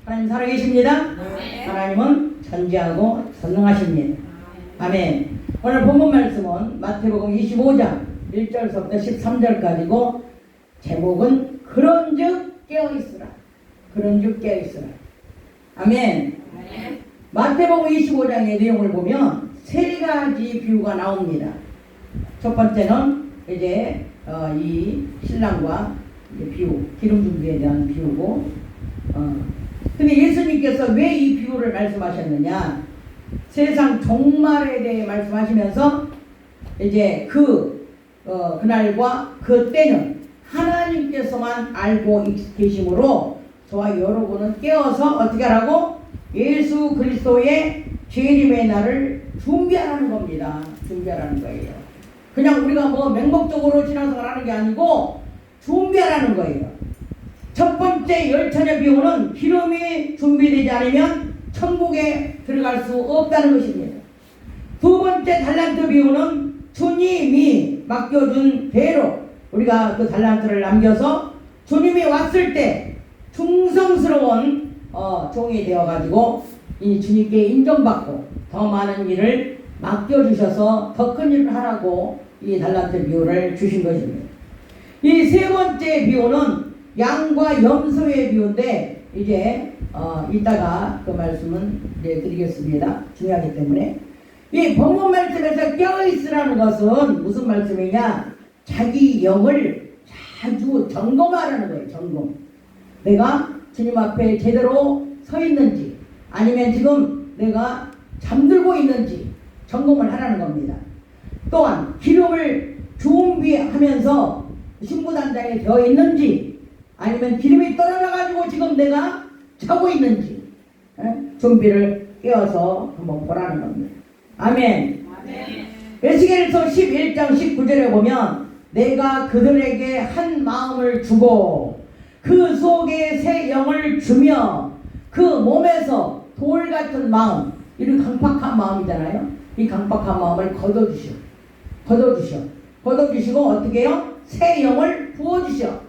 하나님 살아계십니다. 네. 하나님은 전지하고 전능하십니다. 아멘. 오늘 본문 말씀은 마태복음 25장 1절부터 13절까지고 제목은 그런즉 깨어있으라. 그런즉 깨어있으라. 아멘. 마태복음 25장의 내용을 보면 세 가지 비유가 나옵니다. 첫 번째는 이제 이 신랑과 비유, 기름 준비에 대한 비유고, 근데 예수님께서 왜 이 비유를 말씀하셨느냐? 세상 종말에 대해 말씀하시면서 이제 그날과 그 때는 하나님께서만 알고 계시므로 저와 여러분은 깨어서 어떻게 하라고? 예수 그리스도의 재림의 날을 준비하라는 겁니다. 준비하라는 거예요. 그냥 우리가 뭐 맹목적으로 신앙생활 하는 게 아니고 준비하라는 거예요. 첫 번째 열처녀 비유는 기름이 준비되지 않으면 천국에 들어갈 수 없다는 것입니다. 두 번째 달란트 비유는 주님이 맡겨준 대로 우리가 그 달란트를 남겨서 주님이 왔을 때 충성스러운 종이 되어가지고 이 주님께 인정받고 더 많은 일을 맡겨주셔서 더 큰 일을 하라고 이 달란트 비유를 주신 것입니다. 이 세 번째 비유는 양과 염소의 비유인데 이제 이따가 그 말씀은 이제 드리겠습니다. 중요하기 때문에 이 본문 말씀에서 깨어있으라는 것은 무슨 말씀이냐? 자기 영을 자주 점검하라는 거예요. 점검. 내가 주님 앞에 제대로 서 있는지 아니면 지금 내가 잠들고 있는지 점검을 하라는 겁니다. 또한 기름을 준비하면서 신부단장에 되어 있는지 아니면 기름이 떨어져가지고 지금 내가 자고 있는지 준비를 깨어서 한번 보라는 겁니다. 아멘. 에스겔서 11장 19절에 보면 내가 그들에게 한 마음을 주고 그 속에 새 영을 주며 그 몸에서 돌 같은 마음, 이런 강팍한 마음이잖아요. 이 강팍한 마음을 걷어주시고 어떻게 해요? 새 영을 부어주셔.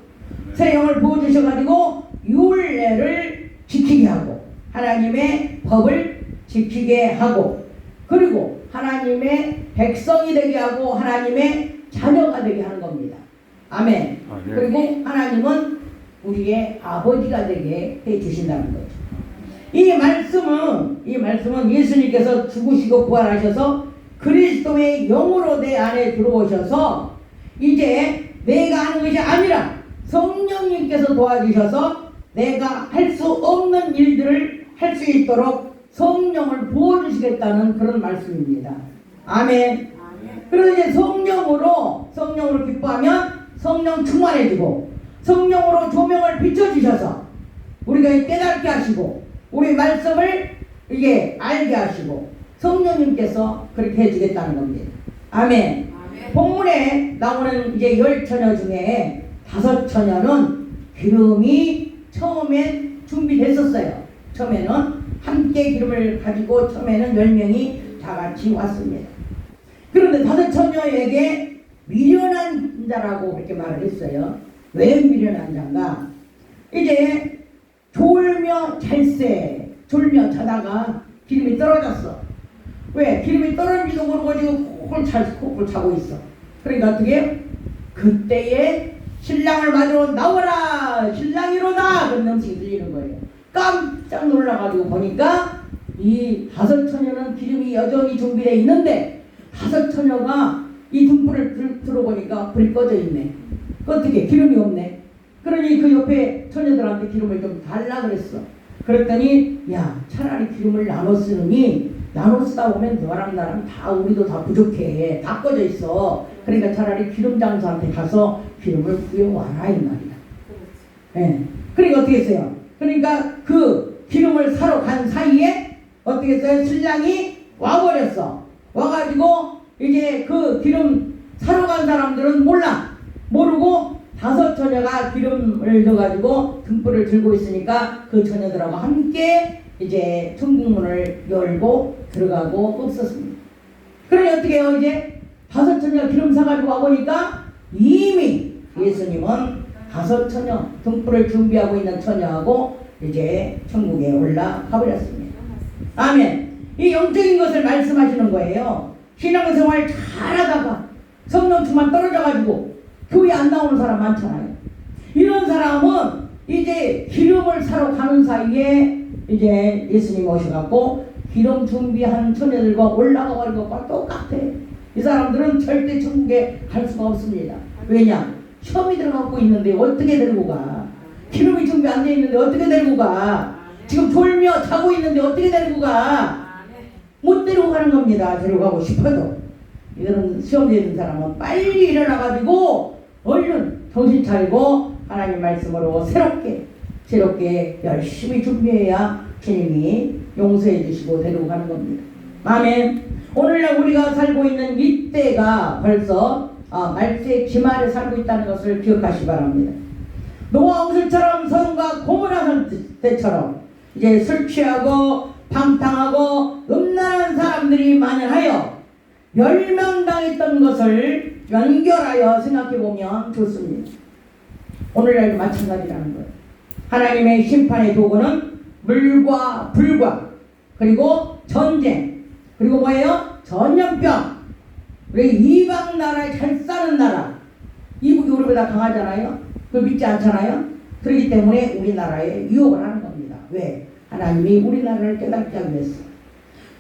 새 영을 부어주셔가지고 율례를 지키게 하고 하나님의 법을 지키게 하고 그리고 하나님의 백성이 되게 하고 하나님의 자녀가 되게 하는 겁니다. 아멘. 네. 그리고 하나님은 우리의 아버지가 되게 해주신다는 거죠. 이 말씀은 예수님께서 죽으시고 부활하셔서 그리스도의 영으로 내 안에 들어오셔서 이제 내가 하는 것이 아니라 성령님께서 도와주셔서 내가 할 수 없는 일들을 할 수 있도록 성령을 부어주시겠다는 그런 말씀입니다. 아멘. 그래서 이제 성령으로 기뻐하면 성령 충만해지고 성령으로 조명을 비춰주셔서 우리가 깨닫게 하시고 우리 말씀을 이게 알게 하시고 성령님께서 그렇게 해주겠다는 겁니다. 아멘. 본문에 나오는 이제 10처녀 중에 5처녀는 기름이 처음엔 준비됐었어요. 처음에는 함께 기름을 가지고 처음에는 10명이 다 같이 왔습니다. 그런데 5처녀에게 미련한 자라고 그렇게 말을 했어요. 왜 미련한 자인가? 이제 졸며 자다가 기름이 떨어졌어. 왜? 기름이 떨어진지도 모르고 지금 콕 차고 있어. 그러니까 어떻게 해요? 그때에 신랑을 맞으러 나오라! 신랑이로다! 그런 음식이 들리는 거예요. 깜짝 놀라가지고 보니까 이 5처녀는 기름이 여전히 준비되어 있는데 5처녀가 이 등불을 들어보니까 불이 꺼져 있네. 어떻게? 기름이 없네. 그러니 그 옆에 처녀들한테 기름을 좀 달라 그랬어. 그랬더니 야, 차라리 기름을 나눠 쓰다 보면 너랑 나랑 다 우리도 다 부족해. 다 꺼져 있어. 그러니까 차라리 기름 장사한테 가서 기름을 구해와라 이 말이야. 네. 그러니까 어떻게 했어요? 그러니까 그 기름을 사러 간 사이에 어떻게 했어요? 신랑이 와버렸어. 와가지고 이제 그 기름 사러 간 사람들은 모르고 5처녀가 기름을 넣어가지고 등불을 들고 있으니까 그 처녀들하고 함께 이제 천국문을 열고 들어가고 없었습니다. 그러니 어떻게 해요? 이제 5처녀가 기름 사가지고 와보니까 이미 예수님은 5처녀 등불을 준비하고 있는 처녀하고 이제 천국에 올라가 버렸습니다. 아멘. 이 영적인 것을 말씀하시는 거예요. 신앙생활 잘하다가 성령 충만 떨어져가지고 교회 안 나오는 사람 많잖아요. 이런 사람은 이제 기름을 사러 가는 사이에 이제 예수님 오셔갖고 기름 준비한 처녀들과 올라가 버린 것과 똑같아. 이 사람들은 절대 천국에 갈 수가 없습니다. 왜냐? 시험이 들어가고 있는데 어떻게 데리고 가? 기름이 준비 안 돼 있는데 어떻게 데리고 가? 지금 졸며 자고 있는데 어떻게 데리고 가? 못 데리고 가는 겁니다. 데리고 가고 싶어도. 이거는 시험 되는 사람은 빨리 일어나가지고 얼른 정신 차리고 하나님 말씀으로 새롭게 열심히 준비해야 주님이 용서해 주시고 데리고 가는 겁니다. 아멘. 오늘날 우리가 살고 있는 이때가 벌써 말세의 기말에 살고 있다는 것을 기억하시기 바랍니다. 노아 홍수처럼 서동과 고모라 때처럼 이제 술 취하고 방탕하고 음란한 사람들이 만연하여 멸망당했던 것을 연결하여 생각해보면 좋습니다. 오늘날도 마찬가지라는 거예요. 하나님의 심판의 도구는 물과 불과 그리고 전쟁 그리고 뭐예요? 전염병. 우리 이방 나라에 잘 사는 나라 이북이 우리보다 강하잖아요. 그걸 믿지 않잖아요. 그렇기 때문에 우리나라에 유혹을 하는 겁니다. 왜? 하나님이 우리나라를 깨닫게 하기 위해서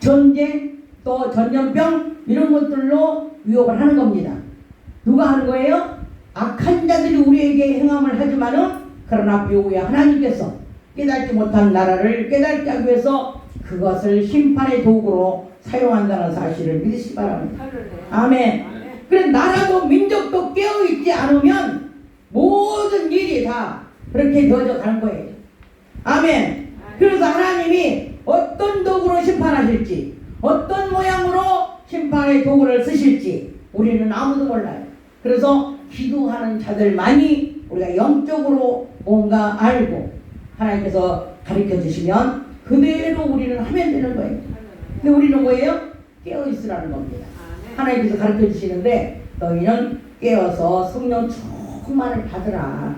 전쟁 또 전염병 이런 것들로 유혹을 하는 겁니다. 누가 하는 거예요? 악한 자들이 우리에게 행함을 하지만은 그러나 묘우야 하나님께서 깨닫지 못한 나라를 깨닫게 하기 위해서 그것을 심판의 도구로 사용한다는 사실을 믿으시기 바랍니다. 아멘. 그래 나라도 민족도 깨어있지 않으면 모든 일이 다 그렇게 되어져 가는 거예요. 아멘. 그래서 하나님이 어떤 도구로 심판하실지 어떤 모양으로 심판의 도구를 쓰실지 우리는 아무도 몰라요. 그래서 기도하는 자들만이 우리가 영적으로 뭔가 알고 하나님께서 가르쳐 주시면 그대로 우리는 하면 되는 거예요. 근데 우리는 뭐예요? 깨어있으라는 겁니다. 하나님께서 가르쳐 주시는데 너희는 깨어서 성령 충만을 받으라.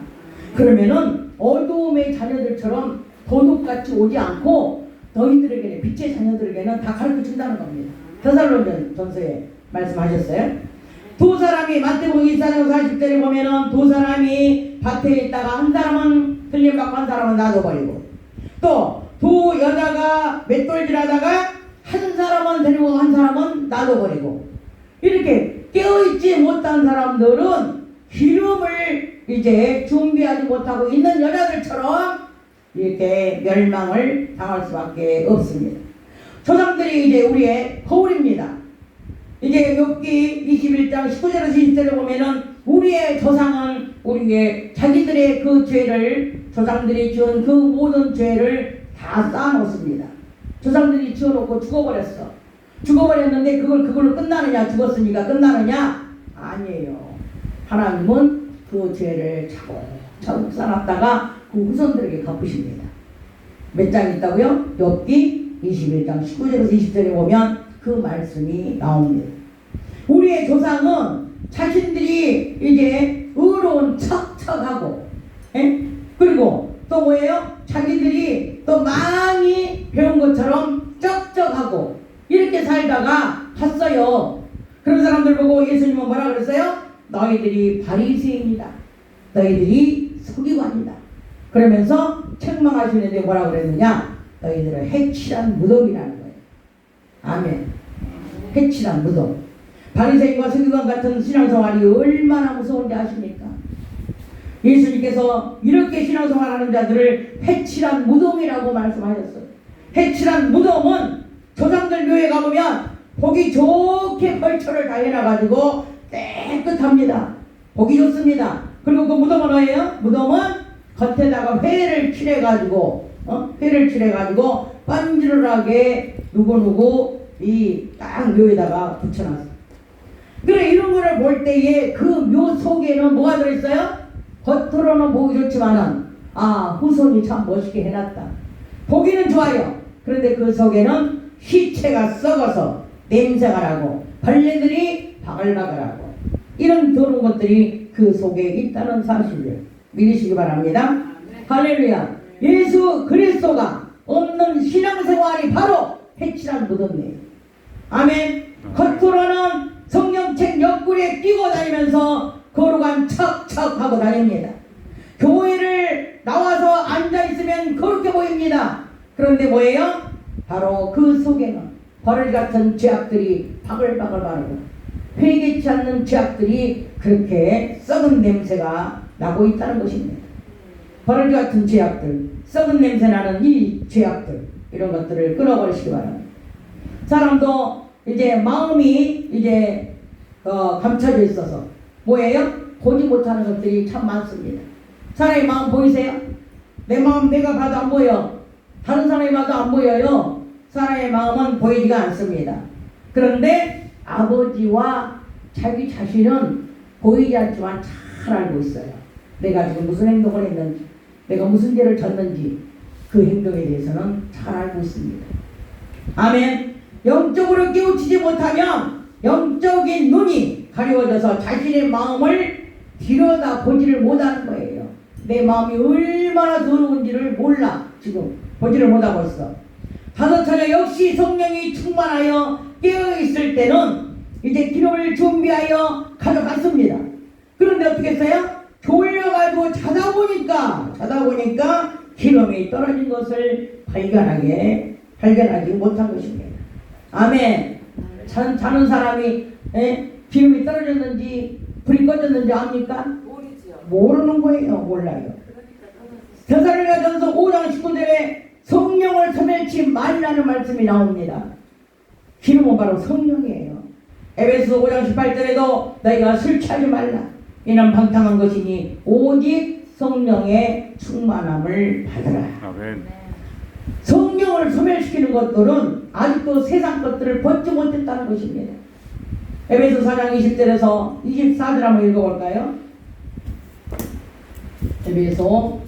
그러면은 어두움의 자녀들처럼 도둑같이 오지 않고 너희들에게는 빛의 자녀들에게는 다 가르쳐 준다는 겁니다. 데살로니가전서에 말씀하셨어요. 두 사람이 마태복음 24장 40절에 보면은 두 사람이 밭에 있다가 한 사람은 틀림받고 한 사람은 놔둬버리고 또 두 여자가 맷돌질하다가 한 사람은 데리고 한 사람은 놔둬버리고 이렇게 깨어있지 못한 사람들은 기름을 이제 준비하지 못하고 있는 여자들처럼 이렇게 멸망을 당할 수밖에 없습니다. 조상들이 이제 우리의 거울입니다. 이제 욥기 21장 19절에서 20절에 보면은 우리의 조상은 우리의 자기들의 그 죄를 조상들이 지은 그 모든 죄를 다 쌓아놓습니다. 조상들이 지어놓고 죽어버렸어. 죽어버렸는데 그걸로 끝나느냐? 죽었으니까 끝나느냐? 아니에요. 하나님은 그 죄를 차곡차곡 쌓아놨다가 그 후손들에게 갚으십니다. 몇 장 있다고요? 욥기 21장 19절에서 20절에 보면 그 말씀이 나옵니다. 우리의 조상은 자신들이 이제 의로운 척척하고 그리고 또 뭐예요? 자기들이 또 많이 배운 것처럼 쩍쩍하고 이렇게 살다가 갔어요. 그런 사람들 보고 예수님은 뭐라 그랬어요? 너희들이 바리새인이다. 너희들이 서기관이다. 그러면서 책망하시는데 뭐라 그랬느냐? 너희들은 해칠한 무덤이라는 거예요. 아멘. 해칠한 무덤. 바리새인과 서기관 같은 신앙생활이 얼마나 무서운지 아십니까? 예수님께서 이렇게 신앙생활하는 자들을 해칠한 무덤이라고 말씀하셨어요. 해칠한 무덤은 조상들 묘에 가보면 보기 좋게 벌초를 다 해놔가지고 깨끗합니다. 보기 좋습니다. 그리고 그 무덤은 뭐예요? 무덤은 겉에다가 회를 칠해가지고 반지르르하게 누구누구 이 딱 묘에다가 붙여놨어요. 그래 이런 거를 볼 때에 그 묘 속에는 뭐가 들어있어요? 겉으로는 보기 좋지만은 후손이 참 멋있게 해놨다. 보기는 좋아요. 그런데 그 속에는 시체가 썩어서 냄새가 나고 벌레들이 바글바글하고 이런 더러운 것들이 그 속에 있다는 사실을 믿으시기 바랍니다. 할렐루야. 예수 그리스도가 없는 신앙생활이 바로 해치란 무덤이에요. 아멘. 겉으로는 성경책 옆구리에 끼고 다니면서 거룩한 척척 하고 다닙니다. 교회를 나와서 앉아있으면 그렇게 보입니다. 그런데 뭐예요? 바로 그 속에는 버를 같은 죄악들이 바글바글 마르고 회개치 않는 죄악들이 그렇게 썩은 냄새가 나고 있다는 것입니다. 버를 같은 죄악들, 썩은 냄새 나는 이 죄악들, 이런 것들을 끊어버리시기 바랍니다. 사람도 이제 마음이 이제 감춰져 있어서 뭐예요? 보지 못하는 것들이 참 많습니다. 사람의 마음 보이세요? 내 마음 내가 봐도 안 보여. 다른 사람이 봐도 안 보여요. 사람의 마음은 보이지가 않습니다. 그런데 아버지와 자기 자신은 보이지 않지만 잘 알고 있어요. 내가 지금 무슨 행동을 했는지, 내가 무슨 죄를 졌는지 그 행동에 대해서는 잘 알고 있습니다. 아멘. 영적으로 깨우치지 못하면 영적인 눈이 가려워져서 자신의 마음을 들여다보지를 못하는 거예요. 내 마음이 얼마나 더러운지를 몰라. 지금 보지를 못하고 있어. 다섯 처녀 역시 성령이 충만하여 깨어있을 때는 이제 기름을 준비하여 가져갔습니다. 그런데 어떻게 했어요? 졸려가지고 자다 보니까 기름이 떨어진 것을 발견하지 못한 것입니다. 아멘. 자는 사람이 기름이 떨어졌는지 불이 꺼졌는지 압니까? 모르는 거예요. 몰라요. 데살로니가전서 5장 19절에 성령을 소멸치 말라는 말씀이 나옵니다. 기름은 바로 성령이에요. 에베소 5장 18절에도 너희가 술 취하지 말라. 이는 방탕한 것이니 오직 성령의 충만함을 받으라. 아멘. 성령을 소멸시키는 것들은 아직도 세상 것들을 벗지 못했다는 것입니다. 에베소 4장 20절에서 24절 한번 읽어볼까요? 에베소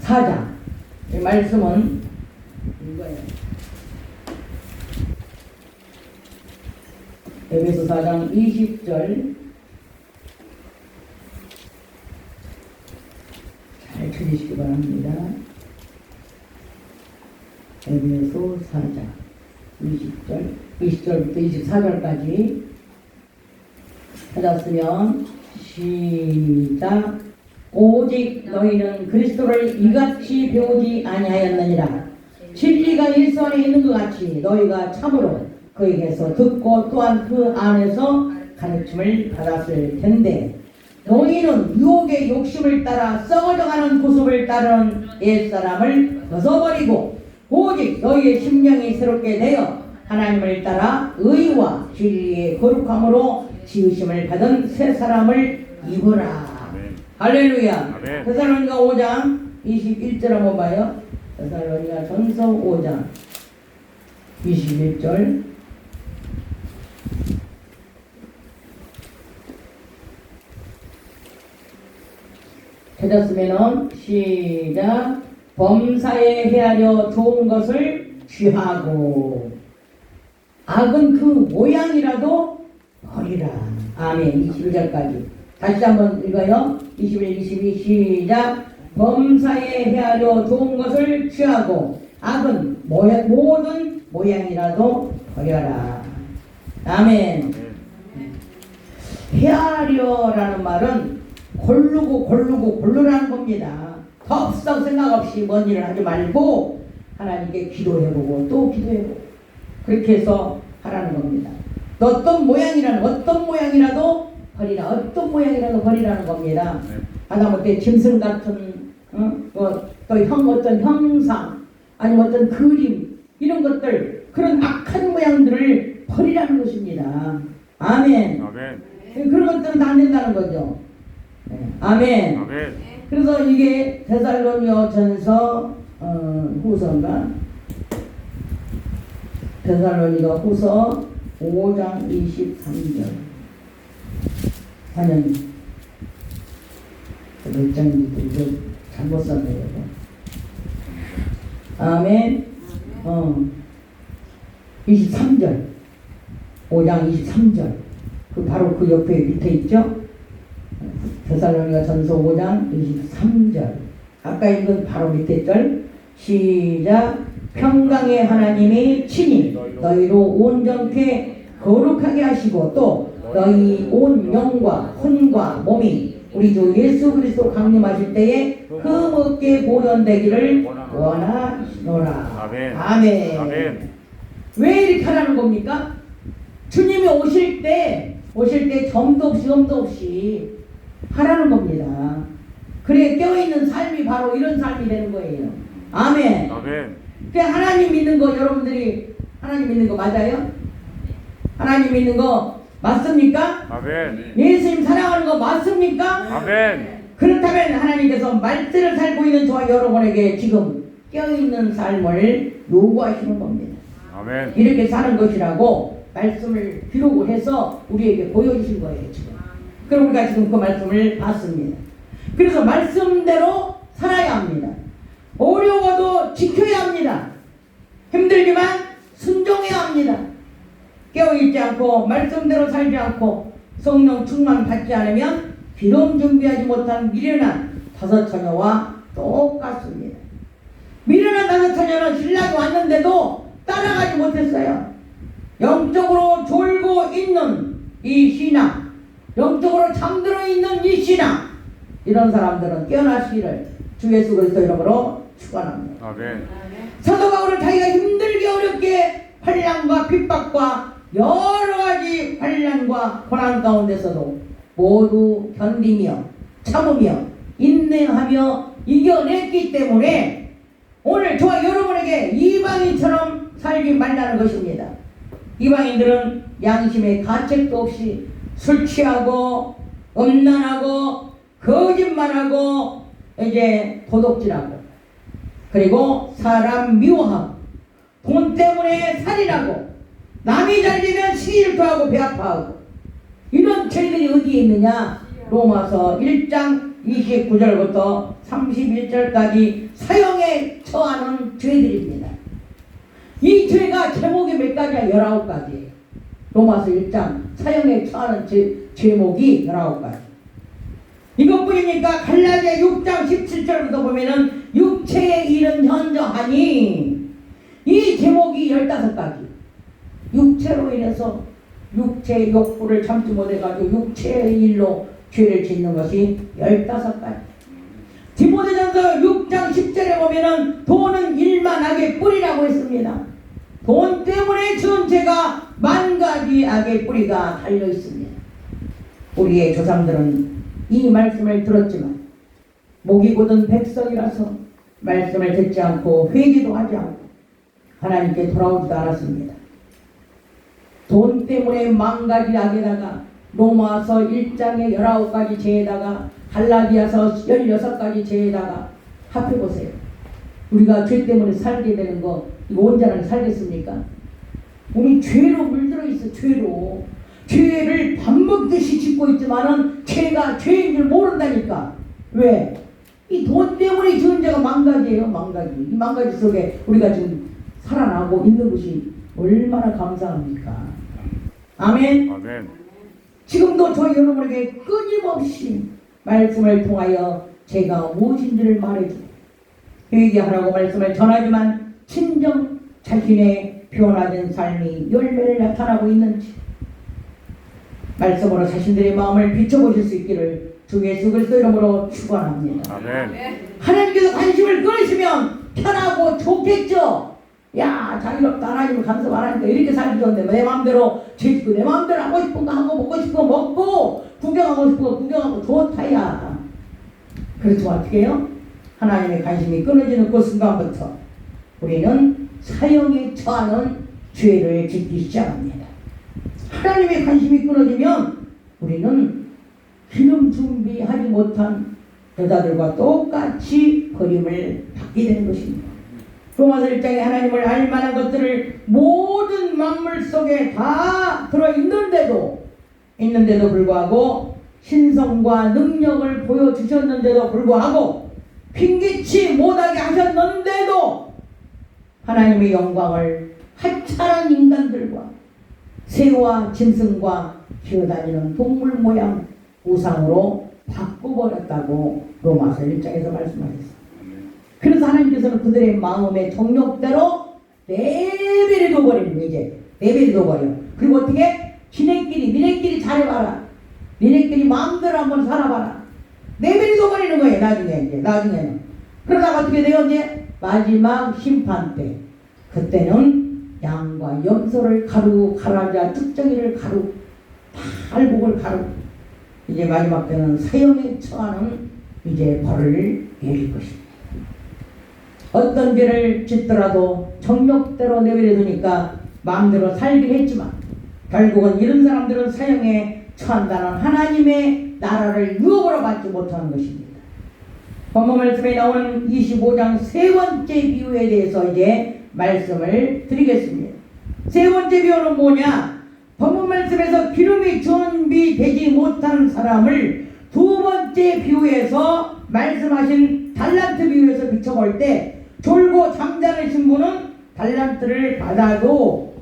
4장 이 말씀은 이거예요. 에베소 4장 20절 잘 들으시기 바랍니다. 에베소 4장 20절부터 24절까지 찾았으면 시작. 오직 너희는 그리스도를 이같이 배우지 아니하였느니라. 진리가 예수 안에 있는 것 같이 너희가 참으로 그에게서 듣고 또한 그 안에서 가르침을 받았을 텐데 너희는 유혹의 욕심을 따라 썩어져가는 구습을 따르는 옛사람을 벗어버리고 오직 너희의 심령이 새롭게 되어 하나님을 따라 의와 진리의 거룩함으로 지으심을 받은 새 사람을 입으라. 할렐루야. 데살로니가 5장 21절 한번 봐요. 데살로니가 전서 5장 21절. 찾았으면은 시작. 범사에 헤아려 좋은 것을 취하고 악은 그 모양이라도 버리라. 아멘. 21절까지 다시 한번 읽어요. 21, 22 시작. 범사에 헤아려 좋은 것을 취하고 악은 모든 모양이라도 버려라. 아멘. 헤아려라는 말은 고르라는 겁니다. 덥석 생각 없이 뭔 일을 하지 말고 하나님께 기도해보고 또 기도해보고 그렇게 해서 하라는 겁니다. 어떤 모양이라도 버리라. 어떤 모양이라도 버리라는 겁니다. 하다못해 짐승 같은 또 어떤 형상 아니면 어떤 그림 이런 것들 그런 악한 모양들을 버리라는 것입니다. 아멘. 아멘. 그런 것들은 다 안 된다는 거죠. 아멘. 아멘. 그래서 이게 데살로니가전서 후서인가? 데살로니가 후서 5장 23절 4년 몇 장인지 잘못 썼네요. 아멘. 23절 5장 23절 그 바로 그 옆에 밑에 있죠. 데살로니가전서 5장 23절 아까 읽은 바로 밑에 절 시작. 평강의 하나님이 친히 너희로 온전케 거룩하게 하시고 또 너희 온 영과 혼과 몸이 우리 주 예수 그리스도 강림하실 때에 흠없게 보존되기를 원하시노라. 아멘. 아멘. 아멘. 왜 이렇게 하라는 겁니까? 주님이 오실 때 점도 없이 흠도 없이 하라는 겁니다. 그래 껴있는 삶이 바로 이런 삶이 되는 거예요. 아멘. 아멘. 그 하나님 믿는 거 여러분들이 하나님 믿는 거 맞아요? 하나님 믿는 거 맞습니까? 아멘. 예수님 사랑하는 거 맞습니까? 아멘. 그렇다면 하나님께서 말씀을 살고 있는 저와 여러분에게 지금 껴있는 삶을 요구하시는 겁니다. 아멘. 이렇게 사는 것이라고 말씀을 기록을 해서 우리에게 보여주신 거예요 지금. 그럼 우리가 지금 그 말씀을 봤습니다. 그래서 말씀대로 살아야 합니다. 어려워도 지켜야 합니다. 힘들지만 순종해야 합니다. 깨어있지 않고 말씀대로 살지 않고 성령 충만 받지 않으면 기름 준비하지 못한 미련한 다섯 처녀와 똑같습니다. 미련한 다섯 처녀는 신랑이 왔는데도 따라가지 못했어요. 영적으로 졸고 있는 이 신앙, 영적으로 잠들어 있는 이 신앙, 이런 사람들은 깨어나시기를 주 예수 그리스도 이름으로 축원합니다. 아멘. 사도 바울은 자기가 힘들게 어렵게 환난과 핍박과 여러 가지 환난과 고난 가운데서도 모두 견디며 참으며 인내하며 이겨냈기 때문에 오늘 저와 여러분에게 이방인처럼 살기 말라는 것입니다. 이방인들은 양심의 가책도 없이 술 취하고 음란하고 거짓말하고 이제 도둑질하고 그리고 사람 미워하고 돈 때문에 살인하고 남이 잘 되면 시일토하고 배아파하고 이런 죄들이 어디에 있느냐? 로마서 1장 29절부터 31절까지 사형에 처하는 죄들입니다. 이 죄가 제목이 몇 가지야? 19가지예요. 로마서 1장 사형에 처하는 제목이 19가지. 이것뿐이니까 갈라디아 6장 17절부터 보면은 육체의 일은 현저하니 이 제목이 15가지. 육체로 인해서 육체의 욕구를 참지 못해가지고 육체의 일로 죄를 짓는 것이 15가지. 디모데전서 6장 10절에 보면은 돈은 일만 악의 뿌리라고 했습니다. 돈 때문에 지은 죄가 10,000가지 악의 뿌리가 달려 있습니다. 우리의 조상들은 이 말씀을 들었지만 목이 곧은 백성이라서 말씀을 듣지 않고 회개도 하지 않고 하나님께 돌아오지도 않았습니다. 돈 때문에 10,000가지 악에다가 로마서 1장의 19가지 죄에다가 갈라디아서 16가지 죄에다가 합해보세요. 우리가 죄 때문에 살게 되는 거 이거 온전하게 살겠습니까? 우리 죄로 물들어 있어. 죄로 죄를 밥 먹듯이 짓고 있지만은 죄가 죄인 줄 모른다니까. 왜? 이 돈 때문에 지은 죄가 10,000가지예요. 10,000가지. 이 10,000가지 속에 우리가 지금 살아나고 있는 것이 얼마나 감사합니까? 아멘. 아멘. 지금도 저희 여러분에게 끊임없이 말씀을 통하여 제가 무엇인지를 말해주고 회개하라고 말씀을 전하지만 진정 자신의 변화된 삶이 열매를 나타나고 있는지 말씀으로 자신들의 마음을 비춰보실 수 있기를 주 예수 그리스도 이름으로 축원합니다. 아멘. 하나님께서 관심을 끊으시면 편하고 좋겠죠. 야, 자유롭다. 하나님을 간섭 안 하니까 이렇게 살기 좋은데 내 마음대로 죄짓고 내 마음대로 하고 싶은 거 하고 먹고 싶은 거 먹고 구경하고 싶은 거 구경하고 좋다야. 그렇지만 어떻게 해요? 하나님의 관심이 끊어지는 그 순간부터 우리는 사형에 처하는 죄를 짓기 시작합니다. 하나님의 관심이 끊어지면 우리는 기름 준비하지 못한 여자들과 똑같이 버림을 받게 되는 것입니다. 로마서 1장에 하나님을 알 만한 것들을 모든 만물 속에 다 들어있는데도 불구하고 신성과 능력을 보여주셨는데도 불구하고 핑계치 못하게 하셨는데도 하나님의 영광을 하찮은 인간들과 새와 짐승과 기어다니는 동물 모양 우상으로 바꿔버렸다고 로마서 1장에서 말씀하셨습니다. 그래서 하나님께서는 그들의 마음의 정욕대로 내버려 둬버리는 거예요. 이제 내버려 둬버려. 그리고 어떻게? 니네끼리 잘해봐라. 니네끼리 마음대로 한번 살아봐라. 내버려 둬버리는 거예요. 나중에는. 그러다가 어떻게 돼요? 이제 마지막 심판 때. 그때는 양과 염소를 가루자 쭉정이를 가루, 팔복을 가루. 이제 마지막 때는 사형에 처하는 이제 벌을 내릴 것입니다. 어떤 죄를 짓더라도 정욕대로 내버려 두니까 마음대로 살긴 했지만 결국은 이런 사람들은 사형에 처한다는 하나님의 나라를 유업으로 받지 못하는 것입니다. 본문 말씀에 나오는 25장 세 번째 비유에 대해서 이제 말씀을 드리겠습니다. 세 번째 비유는 뭐냐? 본문 말씀에서 기름이 준비되지 못한 사람을 두 번째 비유에서 말씀하신 달란트 비유에서 비춰볼 때 졸고 잠자는 신부는 달란트를 받아도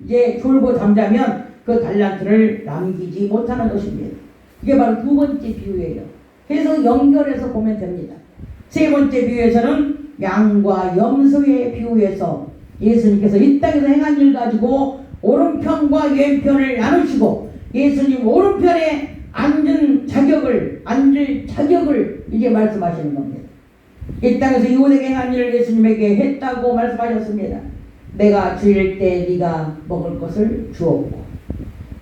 이제 졸고 잠자면 그 달란트를 남기지 못하는 것입니다. 이게 바로 두 번째 비유예요. 그래서 연결해서 보면 됩니다. 세 번째 비유에서는 양과 염소의 비유에서 예수님께서 이 땅에서 행한 일 가지고 오른편과 왼편을 나누시고 예수님 오른편에 앉을 자격을 이제 말씀하시는 겁니다. 이 땅에서 이웃에게 행한 일을 예수님에게 했다고 말씀하셨습니다. 내가 주일 때 네가 먹을 것을 주었고,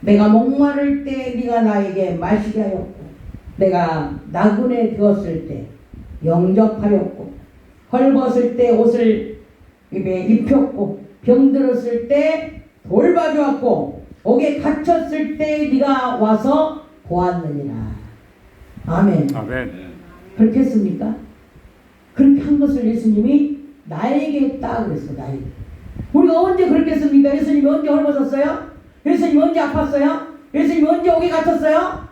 내가 목마를 때 네가 나에게 마시게 하였고, 내가 나그네 되었을 때 영접하였고, 헐벗을 때 옷을 입혔고, 병들었을 때 돌봐주었고, 옥에 갇혔을 때 네가 와서 보았느니라. 아멘. 그렇게 했습니까? 그렇게 한 것을 예수님이 나에게 했다 그랬어. 나에게. 우리가 언제 그렇게 했습니까? 예수님이 언제 헐벗었어요? 예수님이 언제 아팠어요? 예수님이 언제 옥에 갇혔어요?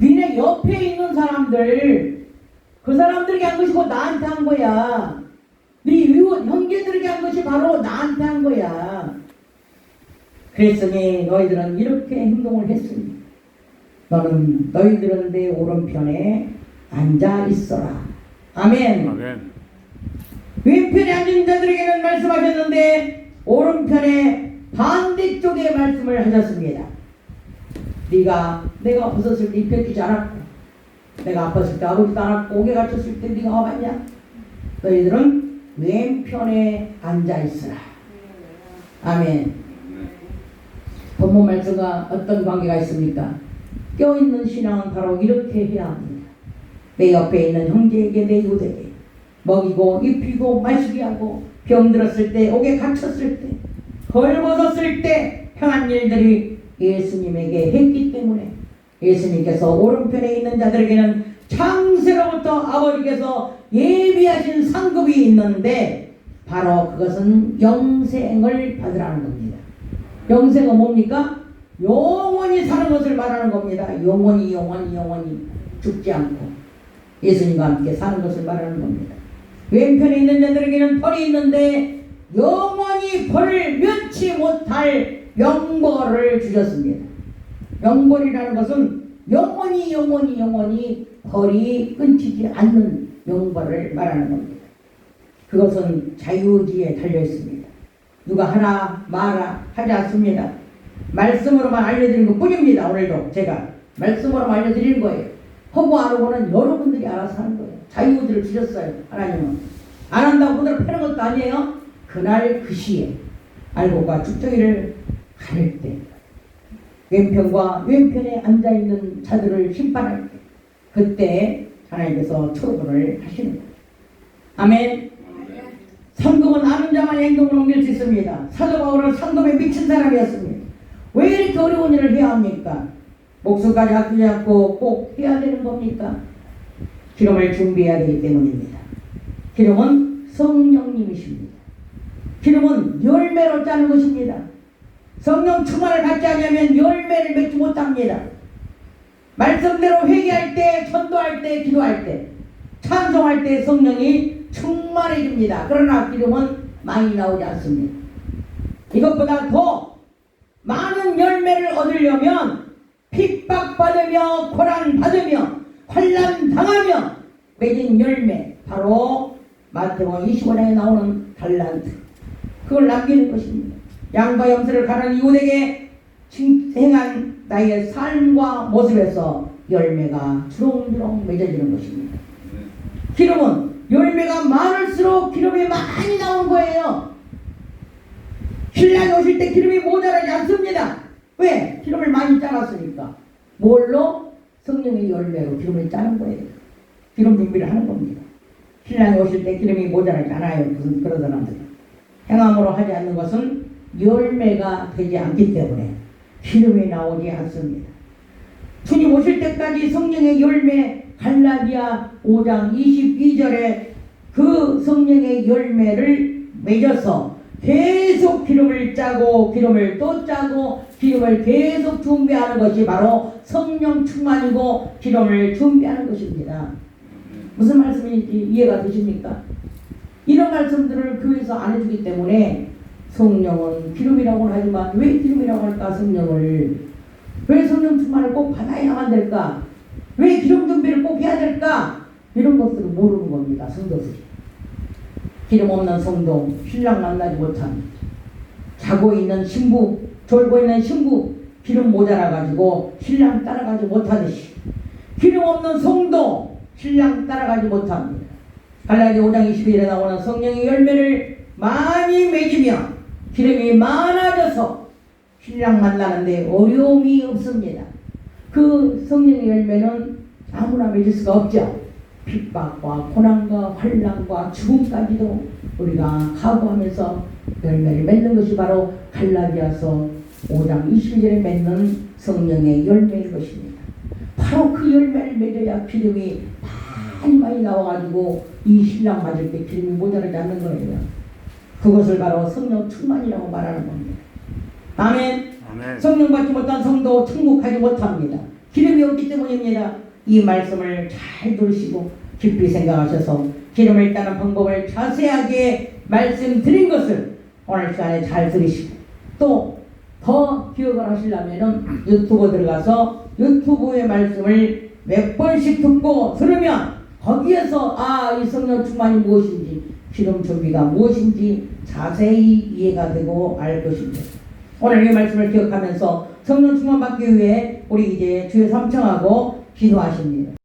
니네 옆에 있는 사람들, 그 사람들에게 한 것이고 나한테 한 거야. 네 이웃 형제들에게 한 것이 바로 나한테 한 거야. 그랬으니 너희들은 이렇게 행동을 했으니 너희들은 내 오른편에 앉아 있어라. 아멘. 왼편에 앉은 자들에게는 말씀하셨는데 오른편에 반대쪽에 말씀을 하셨습니다. 내가 벗었을 때 입혀주지 않았고, 내가 아팠을 때 아버지도 않았고, 옥에 갇혔을 때 네가 와봤냐? 너희들은 왼편에 앉아 있으라. 아멘. 본문 말씀과 어떤 관계가 있습니까? 껴있는 신앙은 바로 이렇게 해야 합니다. 내 옆에 있는 형제에게, 내 이웃에게 먹이고 입히고 마시게 하고, 병들었을 때, 옥에 갇혔을 때, 헐벗었을 때 행한 일들이 예수님에게 했기 때문에 예수님께서 오른편에 있는 자들에게는 창세로부터 아버지께서 예비하신 상급이 있는데 바로 그것은 영생을 받으라는 겁니다. 영생은 뭡니까? 영원히 사는 것을 말하는 겁니다. 영원히 죽지 않고 예수님과 함께 사는 것을 말하는 겁니다. 왼편에 있는 자들에게는 벌이 있는데 영원히 벌을 면치 못할 영벌을 주셨습니다. 영벌이라는 것은 영원히 벌이 끊기지 않는 영벌을 말하는 겁니다. 그것은 자유의지에 달려 있습니다. 누가 하나 마라 하지 않습니다. 말씀으로만 알려드리는 것 뿐입니다. 오늘도 제가 말씀으로만 알려드리는 거예요. 하고 안 하고는 여러분들이 알아서 하는 거예요. 자유의지를 주셨어요. 하나님은 안 한다고 그대로 패는 것도 아니에요. 그날 그 시에 알곡과 쭉정이를 가릴 때 왼편과 왼편에 앉아있는 자들을 심판할 때 그때 하나님께서 처분을 하시는 거예요. 아멘. 상급은 아는 자만이 행동을 옮길 수 있습니다. 사도 바울은 상급에 미친 사람이었습니다. 왜 이렇게 어려운 일을 해야 합니까? 목숨까지 아끼지 않고 꼭 해야 되는 겁니까? 기름을 준비해야 되기 때문입니다. 기름은 성령님이십니다. 기름은 열매로 짜는 것입니다. 성령 충만을 받지 않으면 열매를 맺지 못합니다. 말씀대로 회개할 때, 전도할 때, 기도할 때, 찬송할 때 성령이 충만해집니다. 그러나 기름은 많이 나오지 않습니다. 이것보다 더 많은 열매를 얻으려면 핍박받으며 고난받으며 환난당하며 맺은 열매, 바로 마태복음 25장에 나오는 달란트, 그걸 남기는 것입니다. 양과 염소를 가는 이웃에게 행한 나의 삶과 모습에서 열매가 주렁주렁 맺어지는 것입니다. 기름은 열매가 많을수록 기름이 많이 나오는 거예요. 신랑이 오실 때 기름이 모자라지 않습니다. 왜? 기름을 많이 짜놨으니까. 뭘로? 성령의 열매로 기름을 짜는 거예요. 기름 준비를 하는 겁니다. 신랑이 오실 때 기름이 모자라지 않아요. 무슨 그런 사람들은. 행함으로 하지 않는 것은 열매가 되지 않기 때문에 기름이 나오지 않습니다. 주님 오실 때까지 성령의 열매, 갈라디아 5장 22절에 그 성령의 열매를 맺어서 계속 기름을 짜고 기름을 또 짜고 기름을 계속 준비하는 것이 바로 성령 충만이고 기름을 준비하는 것입니다. 무슨 말씀인지 이해가 되십니까? 이런 말씀들을 교회에서 안 해주기 때문에 성령은 기름이라고는 하지만 왜 기름이라고 할까? 성령을 왜 성령 충만을 꼭 받아야만 될까? 왜 기름 준비를 꼭 해야 될까? 이런 것들을 모르는 겁니다. 성도들이. 기름 없는 성도 신랑 만나지 못합니다. 자고 있는 신부, 졸고 있는 신부 기름 모자라 가지고 신랑 따라가지 못하듯이 기름 없는 성도 신랑 따라가지 못합니다. 갈라디아 5장 21절에 나오는 성령의 열매를 많이 맺으면 기름이 많아져서 신랑 만나는데 어려움이 없습니다. 그 성령의 열매는 아무나 맺을 수가 없죠. 핍박과 고난과 환난과 죽음까지도 우리가 각오하면서 열매를 맺는 것이 바로 갈라디아서 5장 22절에 맺는 성령의 열매인 것입니다. 바로 그 열매를 맺어야 기름이 많이 나와가지고 이 신랑 맞을 때 기름이 모자라지 않는 거예요. 그것을 바로 성령 충만이라고 말하는 겁니다. 아멘. 아멘. 성령 받지 못한 성도 천국하지 못합니다. 기름이 없기 때문입니다. 이 말씀을 잘 들으시고 깊이 생각하셔서 기름을 따는 방법을 자세하게 말씀드린 것을 오늘 시간에 잘 들으시고 또 더 기억을 하시려면 유튜브 들어가서 유튜브의 말씀을 몇 번씩 듣고 들으면 거기에서 이 성령 충만이 무엇인지 기름 준비가 무엇인지 자세히 이해가 되고 알 것입니다. 오늘 이 말씀을 기억하면서 성령 충만 받기 위해 우리 이제 주의 삼청하고 기도하십니다.